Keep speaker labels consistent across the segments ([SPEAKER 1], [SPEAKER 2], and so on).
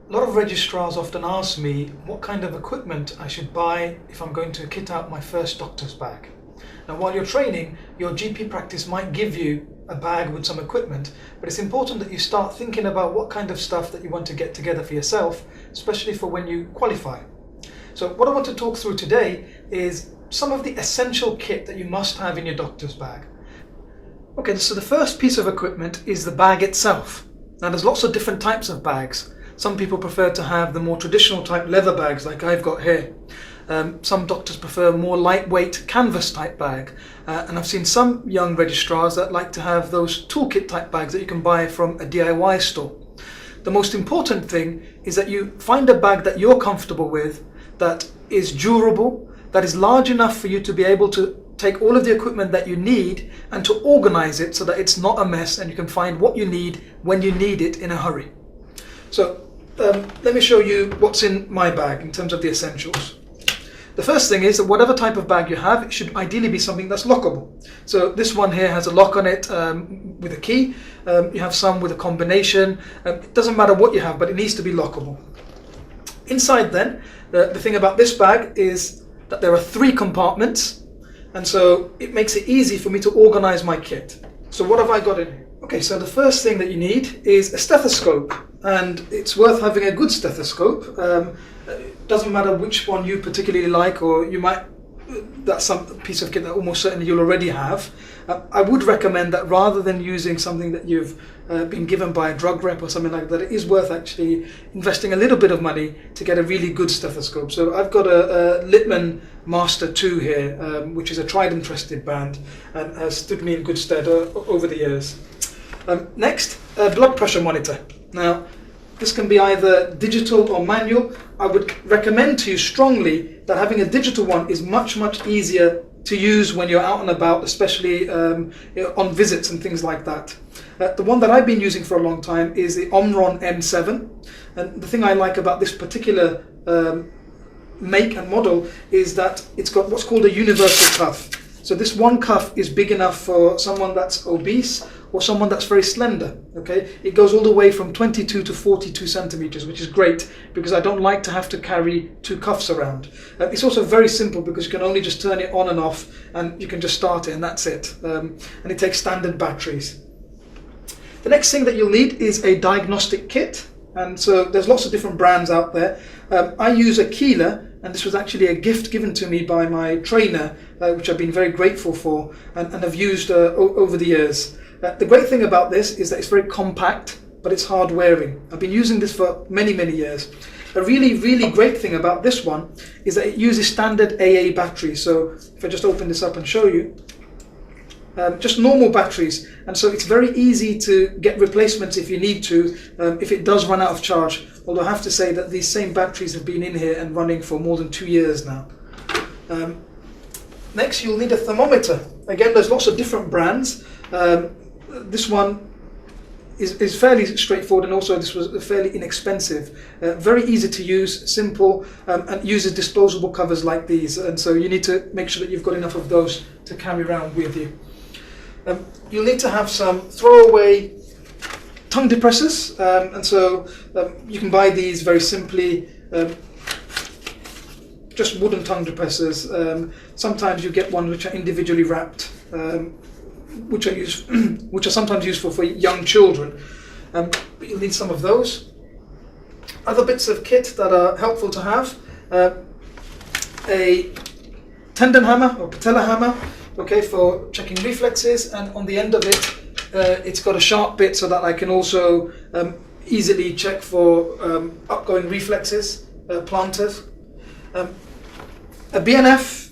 [SPEAKER 1] A lot of registrars often ask me what kind of equipment I should buy if I'm going to kit out my first doctor's bag. Now, while you're training, your GP practice might give you a bag with some equipment, but it's important that you start thinking about what kind of stuff that you want to get together for yourself, especially for when you qualify. So what I want to talk through today is some of the essential kit that you must have in your doctor's bag. Okay, so the first piece of equipment is the bag itself. Now, there's lots of different types of bags. Some people prefer to have the more traditional type leather bags like I've got here. Some doctors prefer more lightweight canvas type bag. And I've seen some young registrars that like to have those toolkit type bags that you can buy from a DIY store. The most important thing is that you find a bag that you're comfortable with, that is durable, that is large enough for you to be able to take all of the equipment that you need and to organize it so that it's not a mess and you can find what you need when you need it in a hurry. So let me show you what's in my bag in terms of the essentials. The first thing is that whatever type of bag you have, it should ideally be something that's lockable. So this one here has a lock on it with a key. You have some with a combination. It doesn't matter what you have, but it needs to be lockable. Inside then, the thing about this bag is that there are 3 compartments, and so it makes it easy for me to organize my kit. So what have I got in here? Okay, so the first thing that you need is a stethoscope, and it's worth having a good stethoscope. It doesn't matter which one you particularly like, or you might, that's some piece of kit that almost certainly you'll already have. I would recommend that rather than using something that you've been given by a drug rep or something like that, it is worth actually investing a little bit of money to get a really good stethoscope. So I've got a Littmann Master 2 here, which is a tried and trusted brand and has stood me in good stead over the years. Next, a blood pressure monitor. Now, this can be either digital or manual. I would recommend to you strongly that having a digital one is much easier to use when you're out and about, especially on visits and things like that. The one that I've been using for a long time is the Omron M7, and the thing I like about this particular make and model is that it's got what's called a universal cuff. So this one cuff is big enough for someone that's obese or someone that's very slender. Okay, it goes all the way from 22 to 42 centimeters, which is great because I don't like to have to carry 2 cuffs around. It's also very simple because you can only just turn it on and off, and you can just start it, and that's it. And it takes standard batteries. The next thing that you'll need is a diagnostic kit, and so there's lots of different brands out there. I use a Keeler, and this was actually a gift given to me by my trainer, which I've been very grateful for and have used over the years. The great thing about this is that it's very compact, but it's hard wearing. I've been using this for many years. A really great thing about this one is that it uses standard AA batteries. So if I just open this up and show you, just normal batteries, and so it's very easy to get replacements if you need to, if it does run out of charge. Although I have to say that these same batteries have been in here and running for more than 2 years now. Next, you'll need a thermometer. Again, there's lots of different brands. This one is fairly straightforward, and also this was fairly inexpensive. Very easy to use, simple, and uses disposable covers like these, and so you need to make sure that you've got enough of those to carry around with you. You'll need to have some Throwaway tongue depressors, and so you can buy these very simply, just wooden tongue depressors. Sometimes you get ones which are individually wrapped, which are sometimes useful for young children, but you'll need some of those. Other bits of kit that are helpful to have: a tendon hammer or patella hammer, okay, for checking reflexes, and on the end of it, it's got a sharp bit so that I can also easily check for upgoing reflexes, planters. A BNF,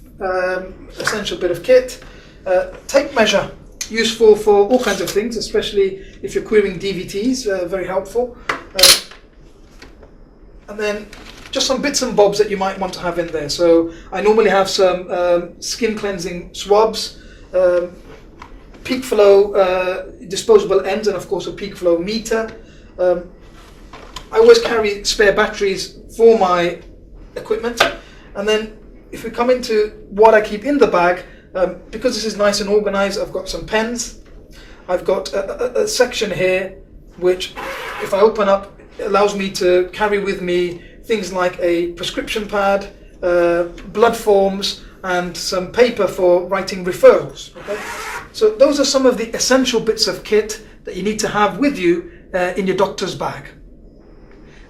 [SPEAKER 1] essential bit of kit. Tape measure, useful for all kinds of things, especially if you're querying DVTs, very helpful. And then just some bits and bobs that you might want to have in there. So I normally have some skin cleansing swabs, peak flow disposable ends, and of course a peak flow meter. I always carry spare batteries for my equipment. And then if we come into what I keep in the bag, because this is nice and organized, I've got some pens. I've got a section here which, if I open up, It allows me to carry with me things like a prescription pad, blood forms, and some paper for writing referrals. Okay? So those are some of the essential bits of kit that you need to have with you in your doctor's bag.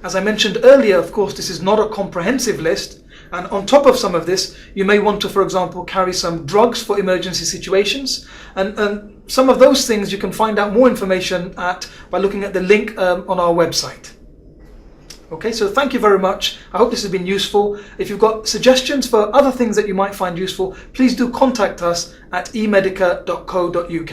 [SPEAKER 1] As I mentioned earlier, of course, this is not a comprehensive list, and on top of some of this, you may want to, for example, carry some drugs for emergency situations, and some of those things you can find out more information by looking at the link on our website. Okay, so thank you very much. I hope this has been useful. If you've got suggestions for other things that you might find useful, please do contact us at emedica.co.uk.